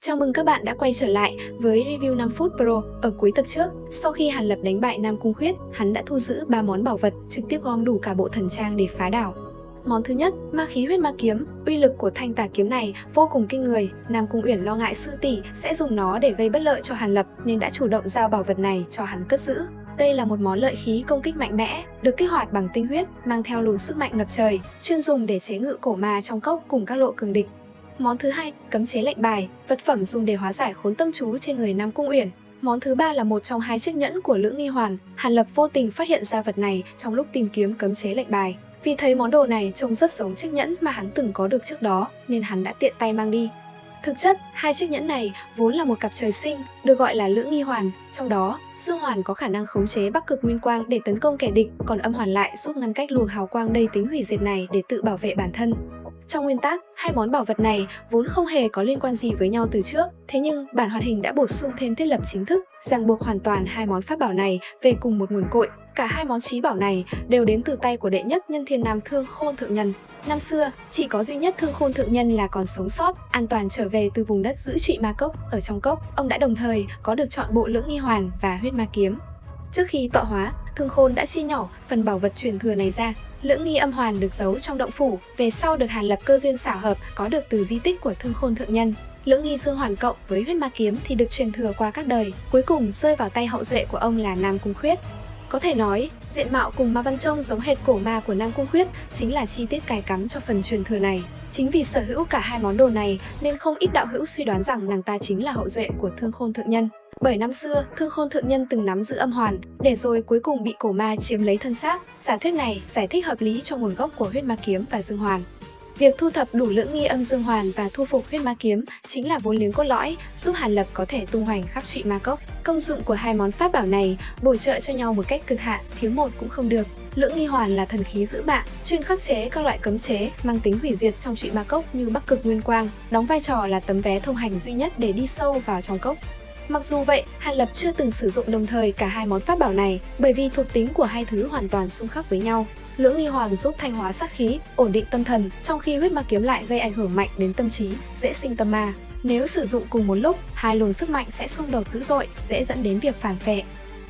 Chào mừng các bạn đã quay trở lại với review 5 phút Pro. Ở cuối tập trước, sau khi Hàn Lập đánh bại Nam Cung Khuyết, hắn đã thu giữ 3 món bảo vật, trực tiếp gom đủ cả bộ thần trang để phá đảo. Món thứ nhất, ma khí huyết ma kiếm. Uy lực của thanh tà kiếm này vô cùng kinh người. Nam Cung Uyển lo ngại sư tỷ sẽ dùng nó để gây bất lợi cho Hàn Lập nên đã chủ động giao bảo vật này cho hắn cất giữ. Đây là một món lợi khí công kích mạnh mẽ, được kích hoạt bằng tinh huyết, mang theo luồng sức mạnh ngập trời, chuyên dùng để chế ngự cổ ma trong cốc cùng các lộ cường địch. Món thứ hai, cấm chế lệnh bài, vật phẩm dùng để hóa giải khốn tâm chú trên người Nam Cung Uyển. Món thứ ba là một trong 2 chiếc nhẫn của Lưỡng Nghi Hoàn. Hàn Lập vô tình phát hiện ra vật này trong lúc tìm kiếm cấm chế lệnh bài. Vì thấy món đồ này trông rất giống chiếc nhẫn mà hắn từng có được trước đó, nên hắn đã tiện tay mang đi. Thực chất, 2 chiếc nhẫn này vốn là một cặp trời sinh, được gọi là Lưỡng Nghi Hoàn. Trong đó, Dương Hoàn có khả năng khống chế Bắc Cực Nguyên Quang để tấn công kẻ địch, còn Âm Hoàn lại giúp ngăn cách luồng hào quang đầy tính hủy diệt này để tự bảo vệ bản thân. Trong nguyên tắc, 2 món bảo vật này vốn không hề có liên quan gì với nhau từ trước, thế nhưng bản hoạt hình đã bổ sung thêm thiết lập chính thức, ràng buộc hoàn toàn 2 món pháp bảo này về cùng một nguồn cội. Cả 2 món chí bảo này đều đến từ tay của đệ nhất nhân Thiên Nam Thương Khôn Thượng Nhân. Năm xưa, chỉ có duy nhất Thương Khôn Thượng Nhân là còn sống sót, an toàn trở về từ vùng đất giữ trụy ma cốc. Ở trong cốc, ông đã đồng thời có được chọn bộ Lưỡng Nghi Hoàn và huyết ma kiếm. Trước khi tọa hóa, Thương Khôn đã chia nhỏ phần bảo vật truyền thừa này ra. Lưỡng Nghi Âm Hoàn được giấu trong động phủ, về sau được Hàn Lập cơ duyên xảo hợp có được từ di tích của Thương Khôn Thượng Nhân. Lưỡng Nghi Dương Hoàn cộng với huyết ma kiếm thì được truyền thừa qua các đời, cuối cùng rơi vào tay hậu duệ của ông là Nam Cung Khuyết. Có thể nói, diện mạo cùng Ma Văn trông giống hệt cổ ma của Nam Cung Khuyết chính là chi tiết cài cắm cho phần truyền thừa này. Chính vì sở hữu cả 2 món đồ này nên không ít đạo hữu suy đoán rằng nàng ta chính là hậu duệ của Thương Khôn Thượng Nhân. Bởi năm xưa, Thương Khôn Thượng Nhân từng nắm giữ âm hoàn, để rồi cuối cùng bị cổ ma chiếm lấy thân xác. Giả thuyết này giải thích hợp lý cho nguồn gốc của huyết ma kiếm và dương hoàn. Việc thu thập đủ Lưỡng Nghi Âm Dương Hoàn và thu phục huyết ma kiếm chính là vốn liếng cốt lõi giúp Hàn Lập có thể tung hoành khắp trụy ma cốc. Công dụng của 2 món pháp bảo này bổ trợ cho nhau một cách cực hạn, thiếu một cũng không được. Lưỡng Nghi Hoàn là thần khí giữ mạng, chuyên khắc chế các loại cấm chế mang tính hủy diệt trong trụy ma cốc như Bắc Cực Nguyên Quang, đóng vai trò là tấm vé thông hành duy nhất để đi sâu vào trong cốc. Mặc dù vậy, Hàn Lập chưa từng sử dụng đồng thời cả 2 món pháp bảo này bởi vì thuộc tính của 2 thứ hoàn toàn xung khắc với nhau. Lưỡng Nghi Hoàn giúp thanh hóa sát khí, ổn định tâm thần, trong khi huyết ma kiếm lại gây ảnh hưởng mạnh đến tâm trí, dễ sinh tâm ma. Nếu sử dụng cùng một lúc, 2 luồng sức mạnh sẽ xung đột dữ dội, dễ dẫn đến việc phản phệ.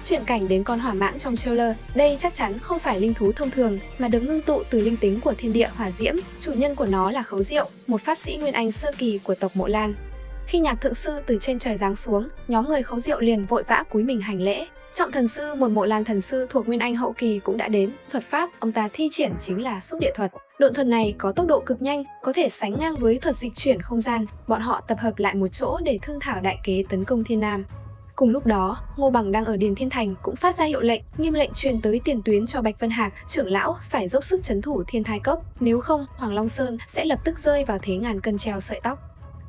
Chuyển cảnh đến con hỏa mãng trong trailer, đây chắc chắn không phải linh thú thông thường mà được ngưng tụ từ linh tính của thiên địa hỏa diễm. Chủ nhân của nó là Khấu Diệu, một pháp sĩ Nguyên Anh sơ kỳ của tộc Mộ Lan. Khi nhạc thượng sư từ trên trời giáng xuống, nhóm người Khấu Diệu liền vội vã cúi mình hành lễ. Trọng thần sư, một Mộ Lan thần sư thuộc Nguyên Anh hậu kỳ cũng đã đến. Thuật pháp ông ta thi triển chính là xúc địa thuật. Độn thuật này có tốc độ cực nhanh, có thể sánh ngang với thuật dịch chuyển không gian. Bọn họ tập hợp lại một chỗ để thương thảo đại kế tấn công Thiên Nam. Cùng lúc đó, Ngô Bằng đang ở Điền Thiên Thành cũng phát ra hiệu lệnh, nghiêm lệnh truyền tới tiền tuyến cho Bạch Vân Hạc, trưởng lão phải dốc sức trấn thủ Thiên Thai Cốc, nếu không Hoàng Long Sơn sẽ lập tức rơi vào thế ngàn cân treo sợi tóc.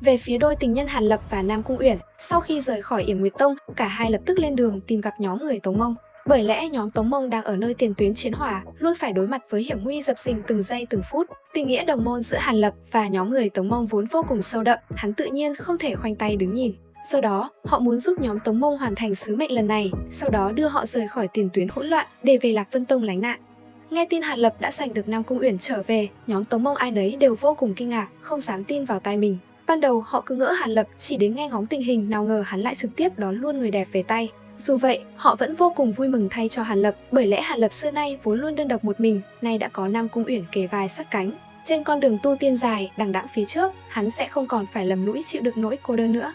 Về phía đôi tình nhân Hàn Lập và Nam Cung Uyển, sau khi rời khỏi Yểm Nguyệt Tông, cả hai lập tức lên đường tìm gặp nhóm người Tống Mông. Bởi lẽ nhóm Tống Mông đang ở nơi tiền tuyến chiến hỏa, luôn phải đối mặt với hiểm nguy dập dình từng giây từng phút. Tình nghĩa đồng môn giữa Hàn Lập và nhóm người Tống Mông vốn vô cùng sâu đậm, hắn tự nhiên không thể khoanh tay đứng nhìn. Sau đó, họ muốn giúp nhóm Tống Mông hoàn thành sứ mệnh lần này, sau đó đưa họ rời khỏi tiền tuyến hỗn loạn để về Lạc Vân Tông lánh nạn. Nghe tin Hàn Lập đã giành được Nam Cung Uyển trở về, nhóm Tống Mông ai nấy đều vô cùng kinh ngạc, không dám tin vào tai mình. Ban đầu họ cứ ngỡ Hàn Lập chỉ đến nghe ngóng tình hình, nào ngờ hắn lại trực tiếp đón luôn người đẹp về tay. Dù vậy, họ vẫn vô cùng vui mừng thay cho Hàn Lập, bởi lẽ Hàn Lập xưa nay vốn luôn đơn độc một mình, nay đã có Nam Cung Uyển kề vai sát cánh. Trên con đường tu tiên dài đằng đẵng phía trước, hắn sẽ không còn phải lầm lũi chịu đựng nỗi cô đơn nữa.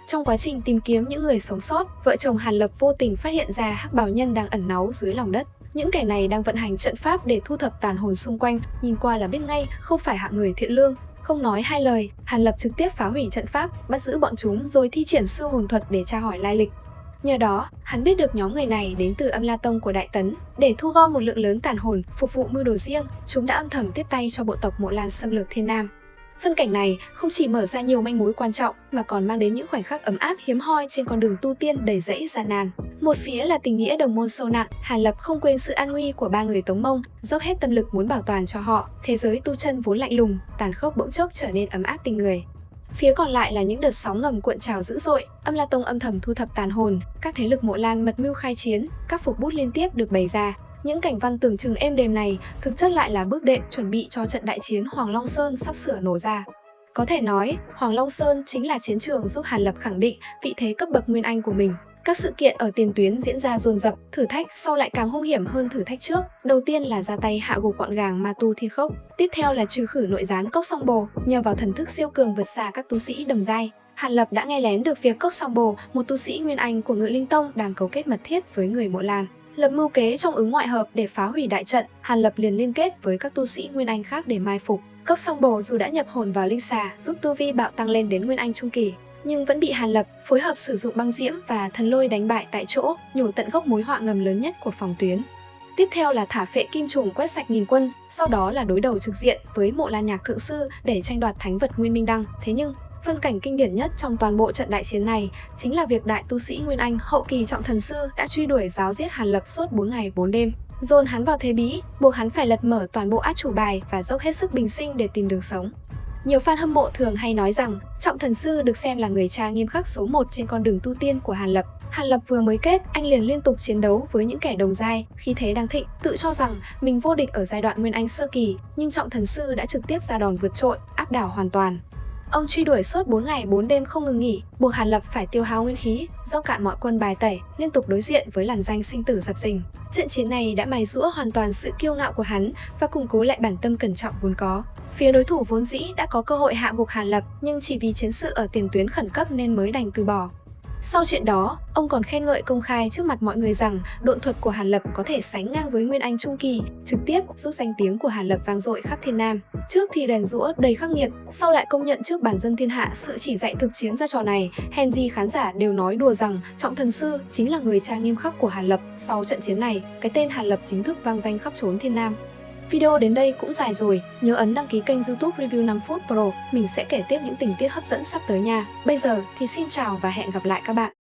Trong quá trình tìm kiếm những người sống sót, vợ chồng Hàn Lập vô tình phát hiện ra hắc bào nhân đang ẩn náu dưới lòng đất. Những kẻ này đang vận hành trận pháp để thu thập tàn hồn xung quanh, nhìn qua là biết ngay không phải hạng người thiện lương. Không nói hai lời, Hàn Lập trực tiếp phá hủy trận pháp, bắt giữ bọn chúng rồi thi triển sư hồn thuật để tra hỏi lai lịch. Nhờ đó, hắn biết được nhóm người này đến từ Âm La Tông của Đại Tấn. Để thu gom một lượng lớn tàn hồn, phục vụ mưu đồ riêng, chúng đã âm thầm tiếp tay cho bộ tộc Mộ Lan xâm lược Thiên Nam. Phân cảnh này không chỉ mở ra nhiều manh mối quan trọng mà còn mang đến những khoảnh khắc ấm áp hiếm hoi trên con đường tu tiên đầy rẫy gian nan. Một phía là tình nghĩa đồng môn sâu nặng, Hàn Lập không quên sự an nguy của 3 người Tống Mông, dốc hết tâm lực muốn bảo toàn cho họ. Thế giới tu chân vốn lạnh lùng, tàn khốc bỗng chốc trở nên ấm áp tình người. Phía còn lại là những đợt sóng ngầm cuộn trào dữ dội, Âm La Tông âm thầm thu thập tàn hồn, các thế lực Mộ Lan mật mưu khai chiến, các phục bút liên tiếp được bày ra. Những cảnh văn tưởng chừng êm đềm này thực chất lại là bước đệm chuẩn bị cho trận đại chiến Hoàng Long Sơn sắp sửa nổ ra. Có thể nói, Hoàng Long Sơn chính là chiến trường giúp Hàn Lập khẳng định vị thế cấp bậc Nguyên Anh của mình. Các sự kiện ở tiền tuyến diễn ra dồn dập, thử thách sau lại càng hung hiểm hơn thử thách trước. Đầu tiên là ra tay hạ gục gọn gàng Ma Tu Thiên Khốc, tiếp theo là trừ khử nội gián Cốc Song Bồ, nhờ vào thần thức siêu cường vượt xa các tu sĩ đồng giai. Hàn Lập đã nghe lén được việc Cốc Song Bồ, một tu sĩ Nguyên Anh của Ngự Linh Tông đang cấu kết mật thiết với người Mộ Lan. Lập mưu kế trong ứng ngoại hợp để phá hủy đại trận, Hàn Lập liền liên kết với các tu sĩ Nguyên Anh khác để mai phục. Cốc Song Bồ dù đã nhập hồn vào linh xà, giúp tu vi bạo tăng lên đến Nguyên Anh trung kỳ, nhưng vẫn bị Hàn Lập phối hợp sử dụng băng diễm và thần lôi đánh bại tại chỗ, nhổ tận gốc mối họa ngầm lớn nhất của phòng tuyến. Tiếp theo là thả phệ kim trùng quét sạch nghìn quân, sau đó là đối đầu trực diện với Mộ Lan Nhạc Thượng Sư để tranh đoạt thánh vật Nguyên Minh Đăng. Thế nhưng, phân cảnh kinh điển nhất trong toàn bộ trận đại chiến này chính là việc đại tu sĩ Nguyên Anh hậu kỳ Trọng Thần Sư đã truy đuổi giáo giết Hàn Lập suốt 4 ngày 4 đêm, dồn hắn vào thế bí, buộc hắn phải lật mở toàn bộ át chủ bài và dốc hết sức bình sinh để tìm đường sống. Nhiều fan hâm mộ thường hay nói rằng Trọng Thần Sư được xem là người cha nghiêm khắc số 1 trên con đường tu tiên của Hàn Lập. Hàn Lập vừa mới kết, anh liền liên tục chiến đấu với những kẻ đồng giai, khi thế đang thịnh, tự cho rằng mình vô địch ở giai đoạn Nguyên Anh sơ kỳ, nhưng Trọng Thần Sư đã trực tiếp ra đòn vượt trội, áp đảo hoàn toàn. Ông truy đuổi suốt 4 ngày 4 đêm không ngừng nghỉ, buộc Hàn Lập phải tiêu hao nguyên khí, dốc cạn mọi quân bài tẩy, liên tục đối diện với làn danh sinh tử dập dình. Trận chiến này đã mài giũa hoàn toàn sự kiêu ngạo của hắn và củng cố lại bản tâm cẩn trọng vốn có. Phía đối thủ vốn dĩ đã có cơ hội hạ gục Hàn Lập, nhưng chỉ vì chiến sự ở tiền tuyến khẩn cấp nên mới đành từ bỏ. Sau chuyện đó, ông còn khen ngợi công khai trước mặt mọi người rằng độn thuật của Hàn Lập có thể sánh ngang với Nguyên Anh trung kỳ, trực tiếp giúp danh tiếng của Hàn Lập vang dội khắp thiên nam. Trước thì rèn giũa đầy khắc nghiệt, sau lại công nhận trước bản dân thiên hạ sự chỉ dạy thực chiến ra trò này. Hèn gì khán giả đều nói đùa rằng Trọng Thần Sư chính là người cha nghiêm khắc của Hàn Lập. Sau trận chiến này, cái tên Hàn Lập chính thức vang danh khắp chốn thiên nam. Video đến đây cũng dài rồi, nhớ ấn đăng ký kênh YouTube Review 5 phút Pro, mình sẽ kể tiếp những tình tiết hấp dẫn sắp tới nha. Bây giờ thì xin chào và hẹn gặp lại các bạn.